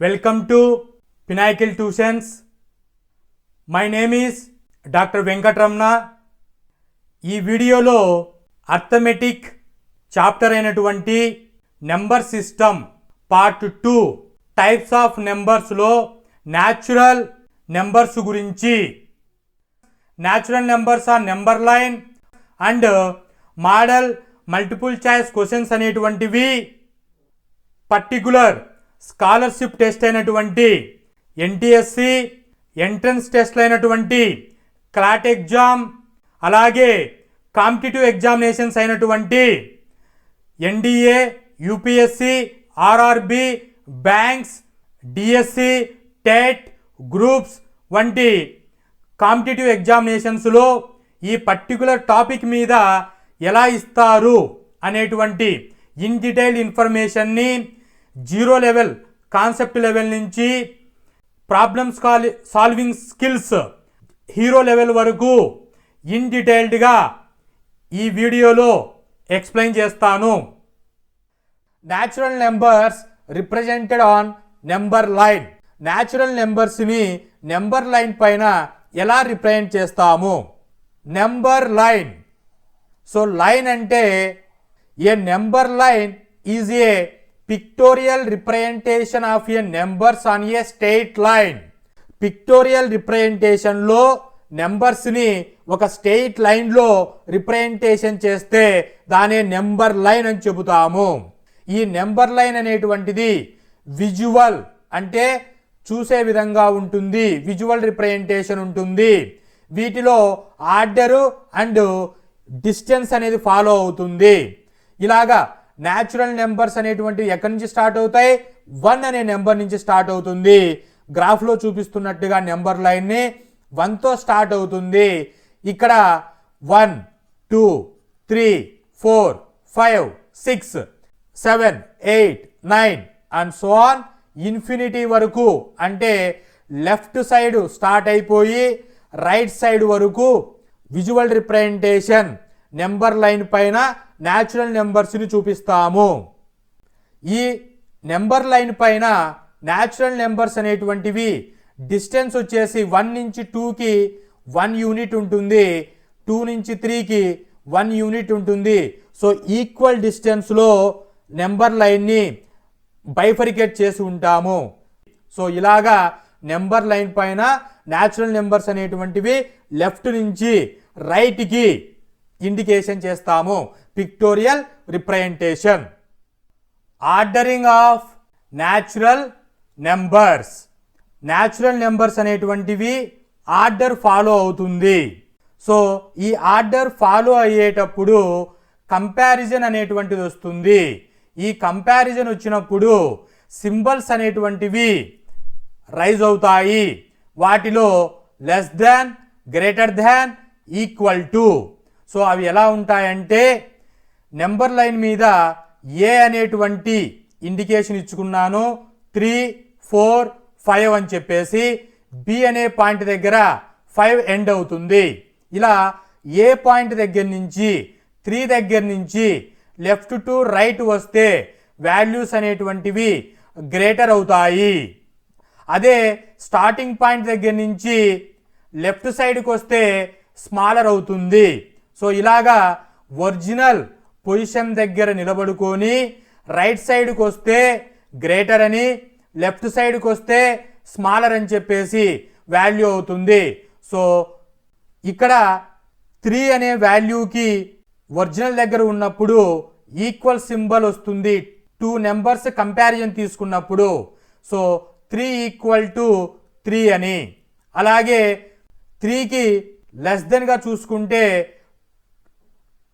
Welcome to Pinnacle Tuitions. My name is Dr. Venkatramana. ఈ వీడియోలో arithmetic chapter అయినటువంటి number system part 2 types of నెంబర్స్లో natural numbers గురించి, natural numbers or number line and model multiple choice questions అనేటువంటివి particular scholarship test అయినటువంటి NTSC entrance టెస్ట్లు అయినటువంటి CLAT exam, అలాగే కాంపిటిటివ్ ఎగ్జామినేషన్స్ అయినటువంటి NDA, UPSC, RRB, banks, DSC, TET, groups వంటి competitive ఎగ్జామినేషన్స్లో ఈ పర్టికులర్ టాపిక్ మీద ఎలా ఇస్తారు అనేటువంటి ఇన్ డీటెయిల్ ఇన్ఫర్మేషన్ని జీరో లెవెల్, కాన్సెప్ట్ లెవెల్ నుంచి problems solving skills hero level వరకు ఇన్ డీటెయిల్డ్గా ఈ వీడియోలో ఎక్స్ప్లెయిన్ చేస్తాను. Natural numbers represented on number line. Natural నెంబర్స్ని నెంబర్ లైన్ పైన ఎలా రిప్రజెంట్ చేస్తాము? Number line. సో లైన్ అంటే a number line is a pictorial representation of a numbers on a straight line. Pictorial రిప్రజెంటేషన్లో నెంబర్స్ని ఒక స్ట్రెయిట్ లైన్లో రిప్రజెంటేషన్ చేస్తే దానే నెంబర్ లైన్ అని చెబుతాము. ఈ నెంబర్ లైన్ అనేటువంటిది విజువల్ అంటే చూసే విధంగా ఉంటుంది, విజువల్ రిప్రజెంటేషన్ ఉంటుంది. వీటిలో ఆర్డరు అండ్ డిస్టెన్స్ అనేది ఫాలో అవుతుంది. ఇలాగా న్యాచురల్ నెంబర్స్ అనేటువంటివి ఎక్కడి నుంచి స్టార్ట్ అవుతాయి? 1 అనే నెంబర్ నుంచి స్టార్ట్ అవుతుంది. గ్రాఫ్లో చూపిస్తున్నట్టుగా నెంబర్ లైన్ని 1తో స్టార్ట్ అవుతుంది. ఇక్కడ 1, 2, 3, 4, 5, 6, 7, 8, 9 అండ్ సో ఆన్ ఇన్ఫినిటీ వరకు, అంటే లెఫ్ట్ సైడ్ స్టార్ట్ అయిపోయి రైట్ సైడ్ వరకు విజువల్ రిప్రజెంటేషన్ నెంబర్ లైన్ పైన న్యాచురల్ నెంబర్స్ని చూపిస్తాము. ఈ నెంబర్ లైన్ పైన న్యాచురల్ నెంబర్స్ అనేటువంటివి డిస్టెన్స్ వచ్చేసి 1 నుంచి 2కి 1 యూనిట్ ఉంటుంది, 2 నుంచి 3కి 1 యూనిట్ ఉంటుంది. సో ఈక్వల్ డిస్టెన్స్లో నెంబర్ లైన్ని బైఫరికేట్ చేసి ఉంటాము. సో ఇలాగా నెంబర్ లైన్ పైన న్యాచురల్ నెంబర్స్ అనేటువంటివి లెఫ్ట్ నుంచి రైట్కి ఇండికేషన్ చేస్తాము. Pictorial representation. Ordering of natural numbers. Natural numbers అనేటువంటివి ఆర్డర్ ఫాలో అవుతుంది. సో ఈ ఆర్డర్ ఫాలో అయ్యేటప్పుడు కంపారిజన్ అనేటువంటిది వస్తుంది. ఈ కంపారిజన్ వచ్చినప్పుడు సింబల్స్ అనేటువంటివి రైజ్ అవుతాయి. వాటిలో less than, greater than, equal to. So అవి ఎలా ఉంటాయంటే నెంబర్ లైన్ మీద ఏ అనేటువంటి ఇండికేషన్ ఇచ్చుకున్నాను, 3, 4, 5 అని చెప్పేసి బి అనే పాయింట్ దగ్గర 5 ఎండ్ అవుతుంది. ఇలా ఏ పాయింట్ దగ్గర నుంచి 3 దగ్గర నుంచి లెఫ్ట్ టు రైట్ వస్తే వాల్యూస్ అనేటువంటివి గ్రేటర్ అవుతాయి. అదే స్టార్టింగ్ పాయింట్ దగ్గర నుంచి లెఫ్ట్ సైడ్కి వస్తే స్మాలర్ అవుతుంది. సో ఇలాగా ఒరిజినల్ పొజిషన్ దగ్గర నిలబడుకొని రైట్ సైడ్కి వస్తే గ్రేటర్ అని, లెఫ్ట్ సైడ్కి వస్తే స్మాలర్ అని చెప్పేసి వాల్యూ అవుతుంది. సో ఇక్కడ 3 అనే వాల్యూకి ఒరిజినల్ దగ్గర ఉన్నప్పుడు ఈక్వల్ సింబల్ వస్తుంది 2 నెంబర్స్ కంపారిజన్ తీసుకున్నప్పుడు. సో 3 ఈక్వల్ టు 3 అని. అలాగే 3కి లెస్ దెన్గా చూసుకుంటే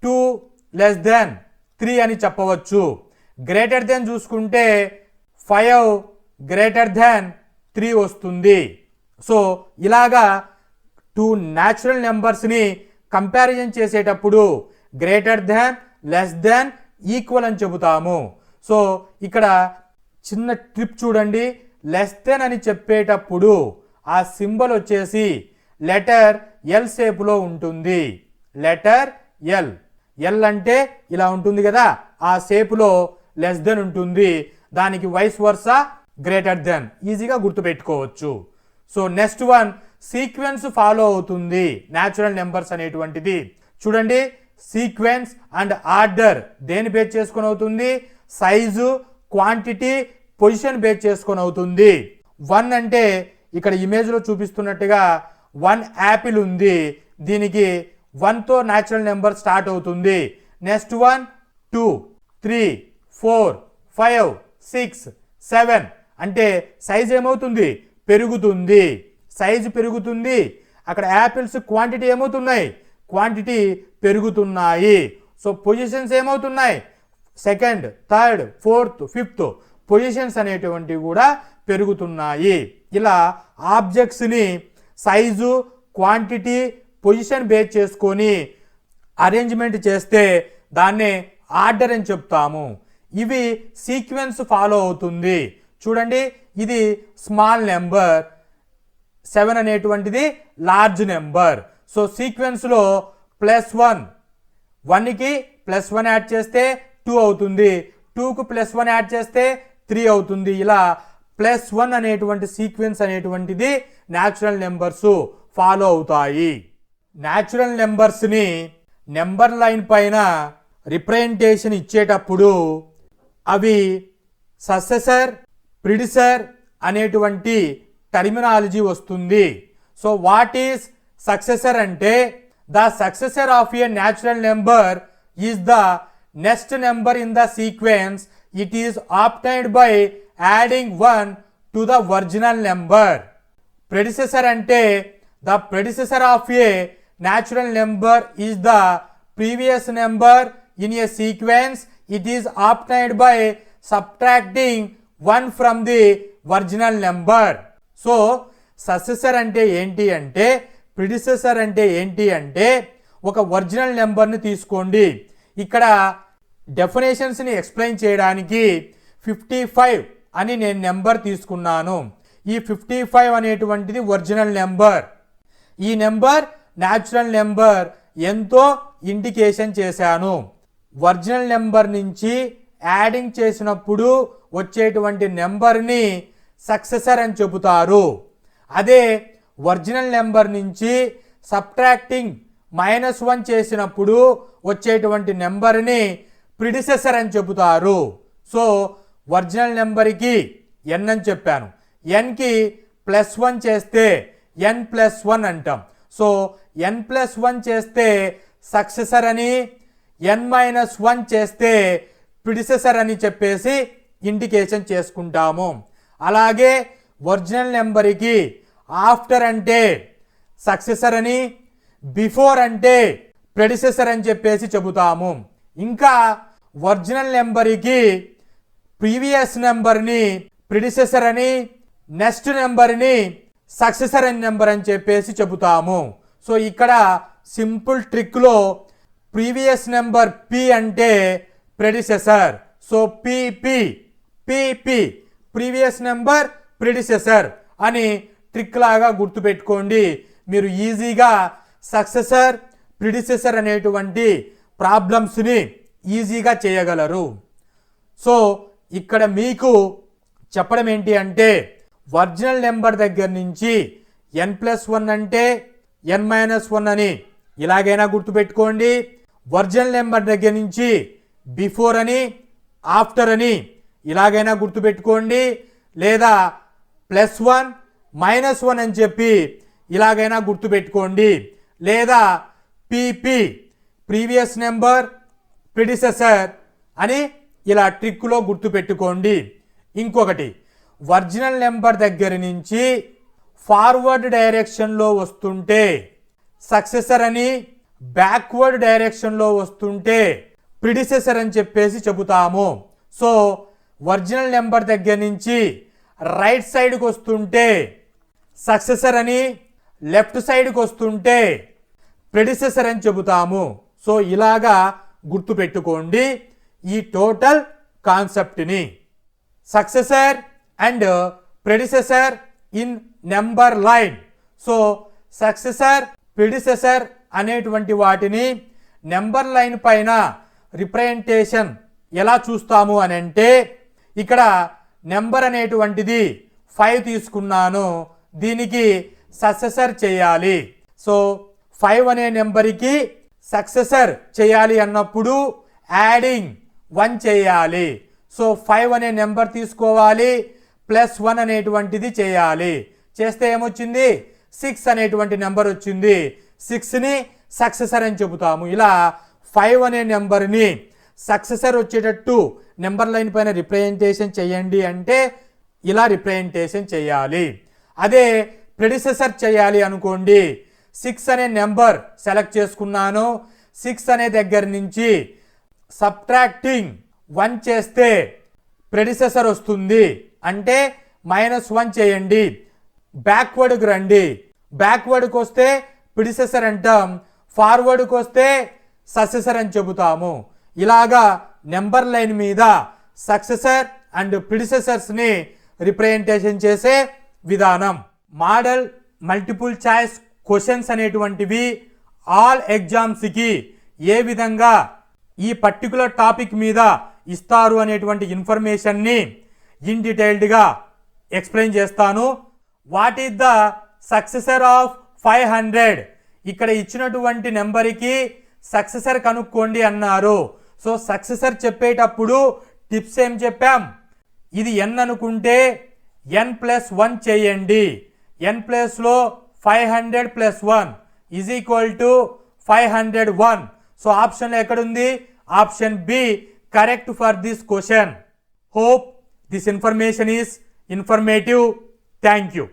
2 లెస్ దెన్ 3 అని చెప్పవచ్చు. గ్రేటర్ దెన్ చూసుకుంటే 5 గ్రేటర్ దెన్ 3 వస్తుంది. సో ఇలాగా 2 న్యాచురల్ నెంబర్స్ని కంపారిజన్ చేసేటప్పుడు greater than, less than, equal అని చెబుతాము. సో ఇక్కడ చిన్న ట్రిప్ చూడండి. లెస్ దెన్ అని చెప్పేటప్పుడు ఆ సింబల్ వచ్చేసి లెటర్ ఎల్ షేప్లో ఉంటుంది. Letter L. ఎల్ అంటే ఇలా ఉంటుంది కదా, ఆ షేప్లో లెస్ దెన్ ఉంటుంది. దానికి వైస్ వర్సా గ్రేటర్ దెన్ ఈజీగా గుర్తుపెట్టుకోవచ్చు. So next one sequence follow అవుతుంది న్యాచురల్ నెంబర్స్ అనేటువంటిది. చూడండి, సీక్వెన్స్ అండ్ ఆర్డర్ దేని బేస్ చేసుకొని అవుతుంది? సైజు, క్వాంటిటీ, పొజిషన్ బేస్ చేసుకొని అవుతుంది. 1 అంటే ఇక్కడ ఇమేజ్లో చూపిస్తున్నట్టుగా 1 యాపిల్ ఉంది, దీనికి 1తో న్యాచురల్ నెంబర్ స్టార్ట్ అవుతుంది. నెక్స్ట్ 1 2 3 4 5 6 7 అంటే సైజ్ ఏమవుతుంది? పెరుగుతుంది. సైజు పెరుగుతుంది. అక్కడ యాపిల్స్ క్వాంటిటీ ఏమవుతున్నాయి? క్వాంటిటీ పెరుగుతున్నాయి. సో పొజిషన్స్ ఏమవుతున్నాయి? Second, third, fourth, fifth positions అనేటువంటివి కూడా పెరుగుతున్నాయి. ఇలా ఆబ్జెక్ట్స్ని సైజు, క్వాంటిటీ, పొజిషన్ బేస్ చేసుకొని అరేంజ్మెంట్ చేస్తే దాన్నే ఆర్డర్ అని చెప్తాము. ఇవి సీక్వెన్స్ ఫాలో అవుతుంది. చూడండి, ఇది స్మాల్ నెంబర్, 7 అనేటువంటిది లార్జ్ నెంబర్. సో సీక్వెన్స్లో +1, 1కి +1 యాడ్ చేస్తే 2 అవుతుంది, 2కు +1 యాడ్ చేస్తే 3 అవుతుంది. ఇలా +1 అనేటువంటి సీక్వెన్స్ అనేటువంటిది న్యాచురల్ నెంబర్స్ ఫాలో అవుతాయి. న్యాచురల్ నెంబర్స్ని నెంబర్ లైన్ పైన రిప్రజెంటేషన్ ఇచ్చేటప్పుడు అవి సక్సెసర్, ప్రిడిసర్ అనేటువంటి టర్మినాలజీ వస్తుంది. సో వాట్ ఈస్ సక్సెసర్ అంటే the successor of a natural number is the next number in the sequence. It is obtained by adding 1 to the original number. Predecessor అంటే the predecessor of a natural number is the previous number in a sequence. It is obtained by subtracting 1 from the original number. So successor అంటే ఏంటి అంటే, predecessor అంటే ఏంటి అంటే, ఒక original నెంబర్ని తీసుకోండి. ఇక్కడ డెఫినేషన్స్ని ఎక్స్ప్లెయిన్ చేయడానికి 55 అని నేను నెంబర్ తీసుకున్నాను. ఈ 55 అనేటువంటిది ఒరిజినల్ నెంబర్. ఈ నెంబర్ న్యాచురల్ నెంబర్ ఎంతో ఇండికేషన్ చేశాను. ఒరిజినల్ నెంబర్ నుంచి యాడింగ్ చేసినప్పుడు వచ్చేటువంటి నెంబర్ని సక్సెసర్ అని చెబుతారు. అదే ఒరిజినల్ నెంబర్ నుంచి సబ్ట్రాక్టింగ్ -1 చేసినప్పుడు వచ్చేటువంటి నెంబర్ని ప్రిడిసెసర్ అని చెబుతారు. సో ఒరిజినల్ నెంబర్కి n అని చెప్పాను, nకి +1 చేస్తే n+1 అంటాం. సో n+1 చేస్తే సక్సెసర్ అని, n-1 చేస్తే ప్రిడిసెసర్ అని చెప్పేసి ఇండికేషన్ చేసుకుంటాము. అలాగే ఒరిజినల్ నెంబర్కి ఆఫ్టర్ అంటే సక్సెసర్ అని, బిఫోర్ అంటే ప్రెడిసెసర్ అని చెప్పేసి చెబుతాము. ఇంకా ఒరిజినల్ నెంబర్కి ప్రీవియస్ నెంబర్ని ప్రిడిసెసర్ అని, నెక్స్ట్ నెంబర్ని సక్సెసర్ అని నెంబర్ అని చెప్పేసి చెబుతాము. సో ఇక్కడ సింపుల్ ట్రిక్లో ప్రీవియస్ నెంబర్ పి అంటే predecessor. So PP previous number predecessor అని ట్రిక్ లాగా గుర్తుపెట్టుకోండి. మీరు ఈజీగా సక్సెసర్, ప్రిడిసెసర్ అనేటువంటి ప్రాబ్లమ్స్ని ఈజీగా చేయగలరు. సో ఇక్కడ మీకు చెప్పడం ఏంటి అంటే, ఒరిజినల్ నెంబర్ దగ్గర నుంచి n+1 అంటే n-1 అని ఇలాగైనా గుర్తుపెట్టుకోండి. ఒరిజినల్ నెంబర్ దగ్గర నుంచి బిఫోర్ అని, ఆఫ్టర్ అని ఇలాగైనా గుర్తుపెట్టుకోండి. లేదా +1 -1 అని చెప్పి ఇలాగైనా గుర్తుపెట్టుకోండి. లేదా పిపి ప్రీవియస్ నెంబర్ ప్రిడిసెసర్ అని ఇలా ట్రిక్లో గుర్తుపెట్టుకోండి. ఇంకొకటి, ఒరిజినల్ నెంబర్ దగ్గర నుంచి ఫార్వర్డ్ డైరెక్షన్లో వస్తుంటే సక్సెసర్ అని, బ్యాక్వర్డ్ డైరెక్షన్లో వస్తుంటే ప్రిడిసెసర్ అని చెప్పేసి చెబుతాము. సో ఒరిజినల్ నెంబర్ దగ్గర నుంచి రైట్ సైడ్కి వస్తుంటే సక్సెసర్ అని, లెఫ్ట్ సైడ్కి వస్తుంటే ప్రెడిసెసర్ అని చెబుతాము. సో ఇలాగా గుర్తుపెట్టుకోండి ఈ టోటల్ కాన్సెప్ట్ని. Successor and predecessor in number line. So successor, predecessor అనేటువంటి వాటిని నెంబర్ లైన్ పైన రిప్రజెంటేషన్ ఎలా చూస్తాము అని అంటే, ఇక్కడ నెంబర్ అనేటువంటిది 5 తీసుకున్నాను, దీనికి సక్సెసర్ చేయాలి. సో 5 అనే నెంబర్కి సక్సెసర్ చేయాలి అన్నప్పుడు యాడింగ్ 1 చేయాలి. సో 5 అనే నెంబర్ తీసుకోవాలి, +1 అనేటువంటిది చేయాలి. చేస్తే ఏమొచ్చింది? 6 అనేటువంటి నెంబర్ వచ్చింది. 6ని సక్సెసర్ అని చెబుతాము. ఇలా 5 అనే నెంబర్ని సక్సెసర్ వచ్చేటట్టు నెంబర్ లైన్ పైన రిప్రజెంటేషన్ చేయండి అంటే ఇలా రిప్రజెంటేషన్ చేయాలి. అదే ప్రెడిసెసర్ చేయాలి అనుకోండి, 6 అనే నెంబర్ సెలెక్ట్ చేసుకున్నాను, 6 అనే దగ్గర నుంచి సబ్ట్రాక్టింగ్ 1 చేస్తే ప్రెడిసెసర్ వస్తుంది అంటే -1 చేయండి. బ్యాక్వర్డ్కి రండి, బ్యాక్వర్డ్కి వస్తే ప్రెడిసెసర్ అంటాం, ఫార్వర్డ్కి వస్తే సక్సెసర్ అని చెబుతాము. ఇలాగా నెంబర్ లైన్ మీద సక్సెసర్ అండ్ ప్రిడిసెసర్స్ని రిప్రజెంటేషన్ చేసే విధానం. మోడల్ మల్టిపుల్ చాయిస్ క్వశ్చన్స్ అనేటువంటివి ఆల్ ఎగ్జామ్స్కి ఏ విధంగా ఈ పర్టికులర్ టాపిక్ మీద ఇస్తారు అనేటువంటి ఇన్ఫర్మేషన్ని ఇన్ డీటెయిల్డ్గా ఎక్స్ప్లెయిన్ చేస్తాను. What is the successor of 500? ఇక్కడ ఇచ్చినటువంటి నెంబర్కి సక్సెసర్ కనుక్కోండి అన్నారు. సో సక్సెసర్ చెప్పేటప్పుడు టిప్స్ ఏం చెప్పాం? ఇది n అనుకుంటే n+1 చేయండి. n ప్లేస్లో 500 + 1 = 501. సో ఆప్షన్ ఎక్కడుంది? Option B correct for this question. Hope this information is informative. Thank you.